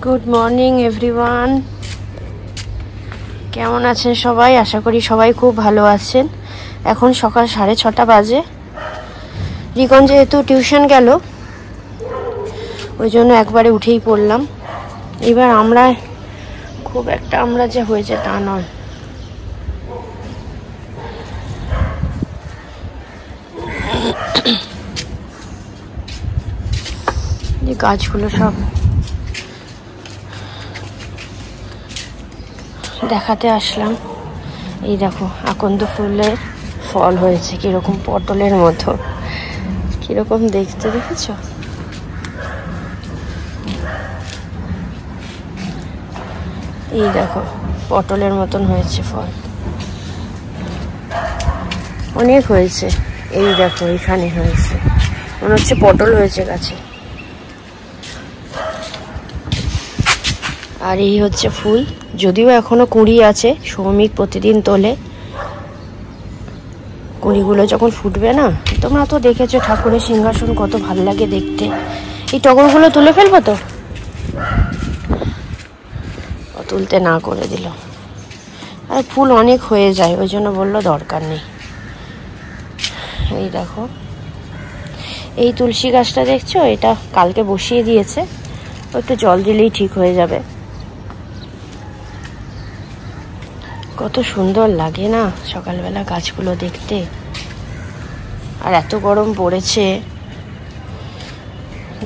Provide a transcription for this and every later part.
Good morning everyone, কেমন আছেন সবাই? আশা করি সবাই খুব ভালো আছেন। এখন সকাল 6:30 বাজে। রিকন যেহেতু টিউশন গেল ওই জন্য একবারে উঠেই পড়লাম। এবার আমরা খুব একটা আমরা যে হয়েছে তা নয়। যে গাছগুলো সব দেখাতে আসলাম। এই দেখো আকন্দ ফুলের ফল হয়েছে কিরকম পটলের মতো, কিরকম দেখতে দেখেছ? এই দেখো পটলের মতন হয়েছে ফল, অনেক হয়েছে। এই দেখো এখানে হয়েছে, মনে হচ্ছে পটল হয়েছে গাছে। আর এই হচ্ছে ফুল, যদিও এখনো কুঁড়ি আছে, সৌমিক প্রতিদিন তোলে। কুঁড়িগুলো যখন ফুটবে না, তোমরা তো দেখেছো ঠাকুরের সিংহাসন কত ভাল লাগে দেখতে। এই টগরগুলো তুলে ফেলবো তো, তুলতে না করে দিল। আর ফুল অনেক হয়ে যায় ওই জন্য বললো দরকার নেই। এই দেখো এই তুলসী গাছটা দেখছো, এটা কালকে বসিয়ে দিয়েছে, একটু জল দিলেই ঠিক হয়ে যাবে। কত সুন্দর লাগে না সকালবেলা গাছগুলো দেখতে। আর এত গরম পড়েছে,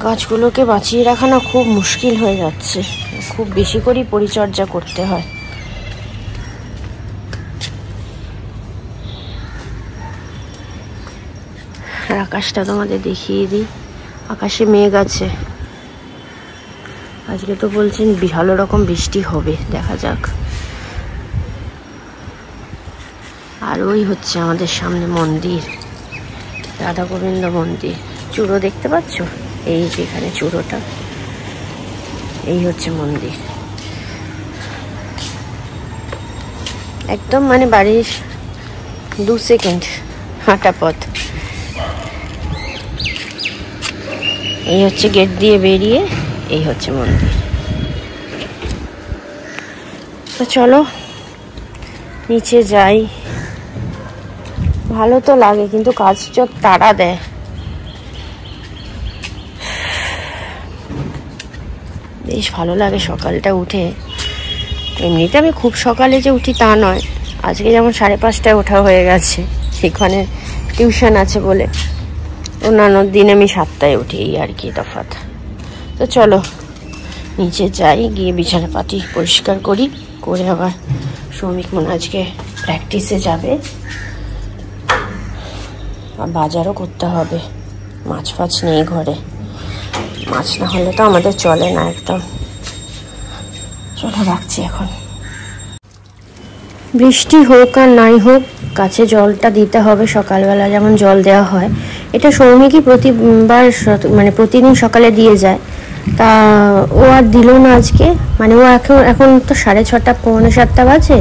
গাছগুলোকে বাঁচিয়ে রাখা না খুব মুশকিল হয়ে যাচ্ছে। খুব বেশি করেই পরিচর্যা করতে হয়। আর আকাশটা তোমাদের দেখিয়ে দিই, আকাশে মেঘ আছে। আজকে তো বলছেন ভালো রকম বৃষ্টি হবে, দেখা যাক। আর ওই হচ্ছে আমাদের সামনে মন্দির, রাধা গোবিন্দ মন্দির। চূড়ো দেখতে পাচ্ছ? এই যেখানে চূড়োটা, এই হচ্ছে মন্দির। একদম মানে বাড়ির 2 সেকেন্ড হাঁটা পথ। এই হচ্ছে গেট দিয়ে বেরিয়ে, এই হচ্ছে মন্দির। তো চলো নিচে যাই। ভালো তো লাগে কিন্তু কাজ চোখ তাড়া দেয়। বেশ ভালো লাগে সকালটা উঠে। এমনিতে আমি খুব সকালে যে উঠি তা নয়, আজকে যেমন 5:30টায় ওঠা হয়ে গেছে, সেখানে টিউশন আছে বলে। অন্যান্য দিন আমি 7টায় উঠি, এই আর কি তফাৎ। তো চলো নিচে যাই, গিয়ে বিছানা পাটি পরিষ্কার করি, করে আবার সৌমিক মনে আজকে প্র্যাকটিসে যাবে। আর বাজারও করতে হবে, মাছ ফাছ নেই ঘরে, মাছ না হলে তো আমাদের চলে না একদম। চলো রাখছি এখন। বৃষ্টি হোক আর নাই হোক গাছে জলটা দিতে হবে সকালবেলা, যেমন জল দেওয়া হয়। এটা সৌমিকই প্রতিবার মানে প্রতিদিন সকালে দিয়ে যায়। তা ও আর দিল না আজকে, মানে ও এখন তো 6:30 পৌনে 7টা বাজে।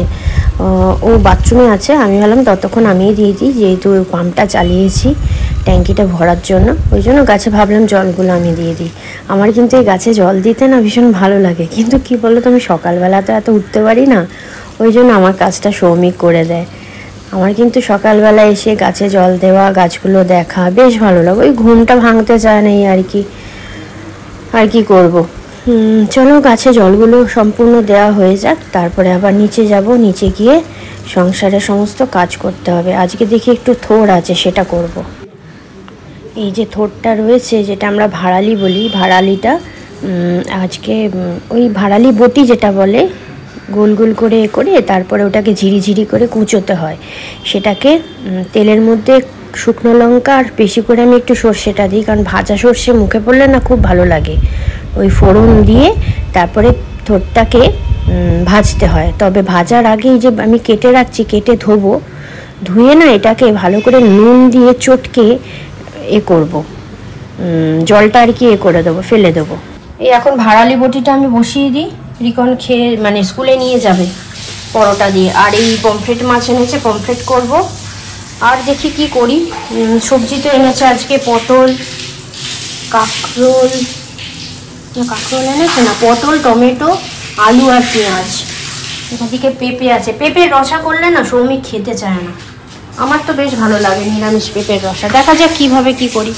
ও বাথরুমে আছে, আমি ভাবলাম ততক্ষণ আমিই দিয়ে দিই, যেহেতু পাম্পটা চালিয়েছি ট্যাঙ্কিটা ভরার জন্য। ওই জন্য গাছে ভাবলাম জলগুলো আমি দিয়ে দিই। আমার কিন্তু এই গাছে জল দিতে না ভীষণ ভালো লাগে, কিন্তু কি বলো তো, আমি সকালবেলা তো এত উঠতে পারি না, ওই জন্য আমার কাজটা সৌমিক করে দেয়। আমার কিন্তু সকালবেলা এসে গাছে জল দেওয়া, গাছগুলো দেখা বেশ ভালো লাগে। ওই ঘুমটা ভাঙতে চায় না, আর কি করব। চলো গাছে জলগুলো সম্পূর্ণ দেওয়া হয়ে যাক, তারপরে আবার নিচে যাব। নিচে গিয়ে সংসারের সমস্ত কাজ করতে হবে। আজকে দেখি একটু থোড় আছে, সেটা করব। এই যে থোড়টা রয়েছে, যেটা আমরা ভাড়ালি বলি, ভাড়ালিটা আজকে ওই ভাড়ালি বটি যেটা বলে, গোল গোল করে করে তারপরে ওটাকে ঝিরিঝিরি করে কুচোতে হয়। সেটাকে তেলের মধ্যে শুকনো লঙ্কা আর বেশি করে আমি একটু সর্ষেটা দিই, কারণ ভাজা সর্ষে মুখে পড়লে না খুব ভালো লাগে। ওই ফোড়ন দিয়ে তারপরে থোড়টাকে ভাজতে হয়। তবে ভাজার আগেই যে আমি কেটে রাখছি, কেটে ধোবো, ধুয়ে না এটাকে ভালো করে নুন দিয়ে চটকে করব, জলটা আর কি করে দেবো, ফেলে দেবো। এই এখন ভাড়ালি বটিটা আমি বসিয়ে দিই, রিকন খেয়ে মানে স্কুলে নিয়ে যাবে পরোটা দিয়ে। আর এই পমফ্রেট মাছ এনেছে, পমফ্রেট করব। আর দেখি কি করি। সবজি তো এনেছে আজকে পটল, কাঁকরোল, কাঁকরোল এনেছে না, পটল, টমেটো, আলু আর পেঁয়াজ। এদিকে পেঁপে আছে। পেঁপের রসা করলে না সৌমিক খেতে চায় না, আমার তো বেশ ভালো লাগে নিরামিষ পেঁপের রসা। দেখা যাক কিভাবে কি করি।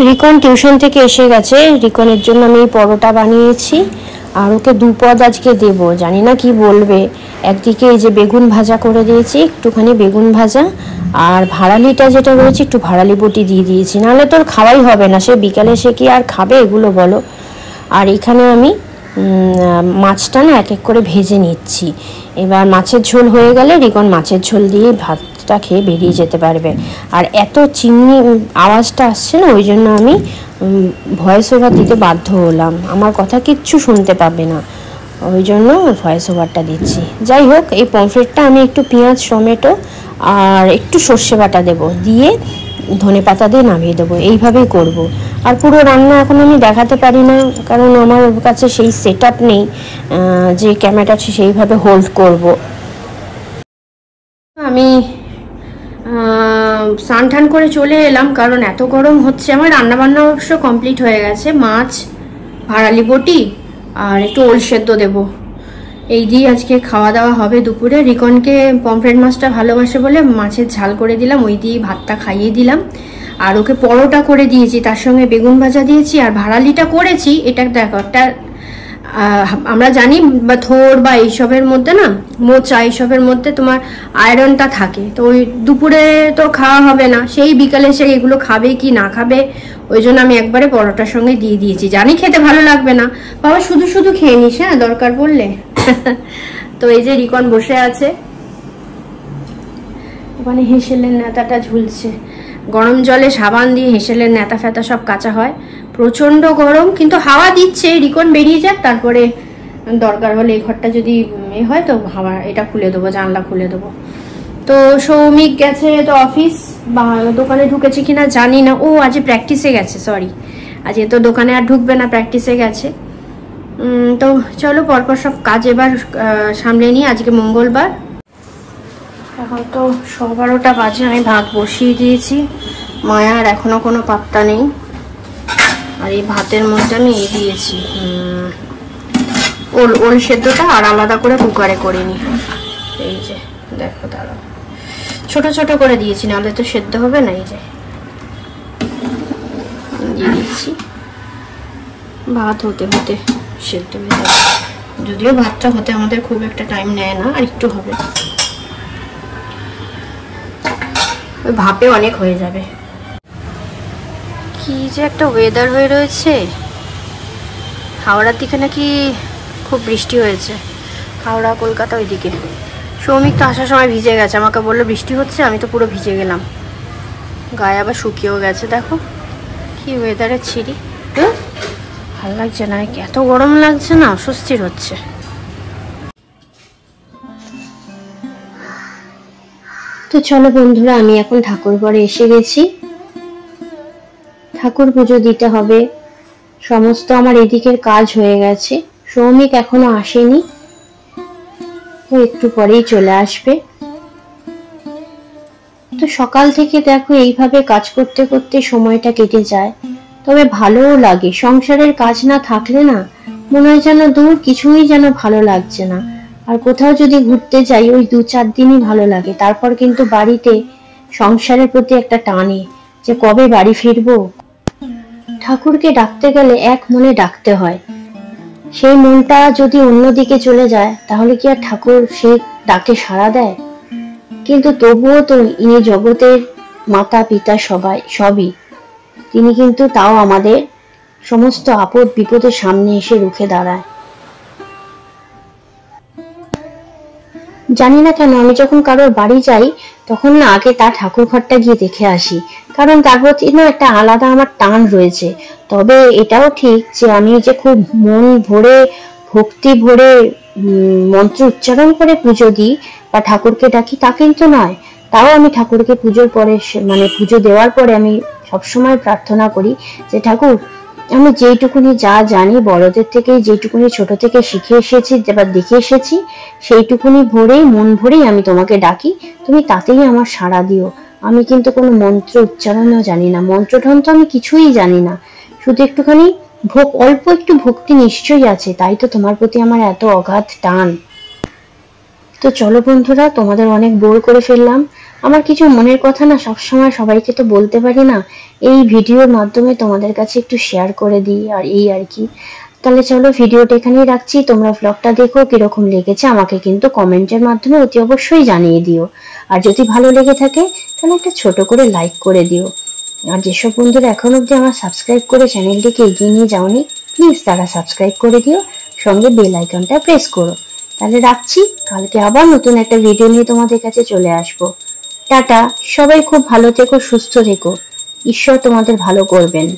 রিকন টিউশন থেকে এসে গেছে। রিকনের জন্য আমি পরোটা বানিয়েছি, আর ওকে দুপদ আজকে দেবো, জানি না কি বলবে। একদিকে এই যে বেগুন ভাজা করে দিয়েছি, একটুখানি বেগুন ভাজা, আর ভাড়ালিটা যেটা রয়েছে একটু ভাড়ালি বটি দিয়ে দিয়েছি, নাহলে তোর খাওয়াই হবে না। সে বিকালে সে কি আর খাবে এগুলো বলো। আর এখানে আমি মাছটা না এক এক করে ভেজে নিচ্ছি। এবার মাছের ঝোল হয়ে গেলে রিকন মাছের ঝোল দিয়ে ভাতটা খেয়ে বেরিয়ে যেতে পারবে। আর এত চিমনি আওয়াজটা আসছে না, ওই জন্য আমি ভয়েস ওভার দিতে বাধ্য হলাম। আমার কথা কিচ্ছু শুনতে পাবে না, ওই জন্য ভয়েস ওভারটা দিচ্ছি। যাই হোক, এই পমফ্রেটটা আমি একটু পেঁয়াজ, টমেটো আর একটু সর্ষে বাটা দেবো, দিয়ে ধনে পাতা দিয়ে নামিয়ে দেবো, এইভাবেই করব। আর পুরো রান্না এখন আমি দেখাতে পারি না, কারণ আমার কাছে সেই সেট আপ নেই যে ক্যামেরাটা সেইভাবে হোল্ড করব। আমি স্নান টান করে চলে এলাম, কারণ এত গরম হচ্ছে। আমার রান্নাবান্না অবশ্য কমপ্লিট হয়ে গেছে। মাছ, ভাড়ালি বটি আর একটু ওল সেদ্ধ দেবো, এই দিয়ে আজকে খাওয়া দাওয়া হবে দুপুরে। রিকনকে পমফ্রেট মাছটা ভালোবাসে বলে মাছের ঝাল করে দিলাম, ওই দিয়ে ভাতটা খাইয়ে দিলাম। আর ওকে পরোটা করে দিয়েছি, তার সঙ্গে বেগুন ভাজা দিয়েছি। আর ভাড়ালিটা করেছি, এটা দেখো একটা আমরা জানি বা থোড় বা এইসবের মধ্যে না, মোচা এইসবের মধ্যে তোমার আয়রনটা থাকে। তো ওই দুপুরে তো খাওয়া হবে না, সেই বিকালে সে এগুলো খাবে কি না খাবে, ওই জন্য আমি একবারে পরোটার সঙ্গে দিয়ে দিয়েছি। জানি খেতে ভালো লাগবে না, বাবা শুধু শুধু খেয়ে নিস, হ্যাঁ দরকার পড়লে। তো এই যে রিকন বসে আছে, ওখানে হেঁসেলের নেতাটা ঝুলছে। গরম জলে সাবান দিয়ে হেঁসেলের নেতা ফেতা সব কাঁচা হয়। প্রচন্ড গরম, কিন্তু হাওয়া দিচ্ছে। রিকন বেরিয়ে যাক, তারপরে দরকার হলে এই ঘরটা যদি এ হয় তো হাওয়া এটা খুলে দেবো, জানলা খুলে দেবো। তো সৌমিক গেছে তো অফিস, বা দোকানে ঢুকেছে কিনা জানি না। ও আজ প্র্যাকটিসে গেছে, সরি, আজকে তো দোকানে আর ঢুকবে না, প্র্যাকটিসে গেছে। তো চলো পরপর সব কাজ এবার সামলে নিই। আজকে মঙ্গলবার, এখন তো 12:15 বাজে। আমি ভাত বসিয়ে দিয়েছি, মায়ার এখনো কোনো পাত্তা নেই। আর এই ভাতের মধ্যে আমি দিয়েছি ওল সেদ্ধটা, আর আলাদা করে কুকারে করে নি। এই যে দেখো, দাঁড়াও, ছোট ছোট করে দিয়েছি, নাহলে তো সেদ্ধ হবে না। এই যে দিয়ে দিচ্ছি, ভাত হতে হতে সেদ্ধ হয়ে যাবে। যদিও ভাতটা হতে আমাদের খুব একটা টাইম নেয় না, আর একটু হবে, ওই ভাপে অনেক হয়ে যাবে। কি যে একটা ওয়েদার হয়ে রয়েছে। হাওড়ার দিকে নাকি খুব বৃষ্টি হয়েছে, হাওড়া কলকাতা ওইদিকে। সৌমিক তো আসার সময় ভিজে গেছে, আমাকে বললো বৃষ্টি হচ্ছে, আমি তো পুরো ভিজে গেলাম, গায়ে আবার শুকিয়েও গেছে। দেখো কি ওয়েদারের ছিঁড়ি, ভালো লাগছে না, এত গরম লাগছে না, অস্বস্তির হচ্ছে। তো চলো বন্ধুরা, আমি এখন ঠাকুর ঘরে এসে গেছি, ঠাকুর পুজো দিতে হবে। সমস্ত আমার এদিকের কাজ হয়ে গেছে। সৌমিক এখনো আসেনি, তো একটু পরেই চলে আসবে। তো সকাল থেকে দেখো এইভাবে কাজ করতে করতে সময়টা কেটে যায়, তবে ভালোও লাগে। সংসারের কাজ না থাকলে না মনে হয় যেন দূর কিছুই যেন ভালো লাগছে না। আর কোথাও যদি ঘুরতে যাই, ওই 2-4 দিনই ভালো লাগে, তারপর কিন্তু বাড়িতে সংসারের প্রতি একটা টানে যে কবে বাড়ি ফিরবো। ঠাকুরকে ডাকতে গেলে এক মনে ডাকতে হয়, সেই মনটা যদি অন্যদিকে চলে যায় তাহলে কি আর ঠাকুর সেই ডাকে সাড়া দেয়? কিন্তু তবুও তো ইনি জগতের মাতা পিতা সবই, তিনি কিন্তু তাও আমাদের সমস্ত আপদ বিপদের সামনে এসে রুখে দাঁড়ায়। জানি না কেন আমি যখন কারোর বাড়ি যাই তখন না আগে তার ঠাকুর ঘরটা গিয়ে দেখে আসি, কারণ তার প্রতি না একটা আলাদা আমার টান রয়েছে। তবে এটাও ঠিক যে আমি যে খুব মন ভরে ভক্তি ভরে মন্ত্র উচ্চারণ করে পুজো দিই বা ঠাকুরকে ডাকি তা কিন্তু নয়। তাও আমি ঠাকুরকে পুজোর পরে মানে পুজো দেওয়ার পরে আমি সবসময় প্রার্থনা করি যে ঠাকুর, আমি যেইটুকুনি যা জানি বড়দের থেকে, যেইটুকুনি ছোট থেকে শিখে এসেছি বা দেখে এসেছি, সেইটুকুনি ভরেই মন ভরেই আমি তোমাকে ডাকি, তুমি তাতেই আমার সাড়া দিও। আমি কিন্তু কোনো মন্ত্র উচ্চারণও জানি না, মন্ত্রঠন্ত্র আমি কিছুই জানি না, শুধু একটুখানি অল্প একটু ভক্তি নিশ্চয়ই আছে, তাই তো তোমার প্রতি আমার এত অগাধ টান। তো চলো বন্ধুরা, তোমাদের অনেক বোর করে ফেললাম। আমার কিছু মনের কথা না সবসময় সবাইকে তো বলতে পারি না, এই ভিডিওর মাধ্যমে তোমাদের কাছে একটু শেয়ার করে দিই, আর এই আর কি। তাহলে চলো ভিডিওটা এখানেই রাখছি। তোমরা ব্লগটা দেখো, কিরকম লেগেছে আমাকে কিন্তু কমেন্টের মাধ্যমে অতি অবশ্যই জানিয়ে দিও। আর যদি ভালো লেগে থাকে তাহলে একটা ছোট করে লাইক করে দিও। আর যেসব বন্ধুরা এখন অব্দি আমার সাবস্ক্রাইব করে চ্যানেলটিকে এগিয়ে নিয়ে যাওনি, প্লিজ তারা সাবস্ক্রাইব করে দিও, সঙ্গে বেল আইকনটা প্রেস করো। তাহলে রাখছি, কালকে আবার নতুন একটা ভিডিও নিয়ে তোমাদের কাছে চলে আসবো। টাটা, সবাই খুব ভালো থেকো, সুস্থ থেকো, ঈশ্বর তোমাদের ভালো করবেন।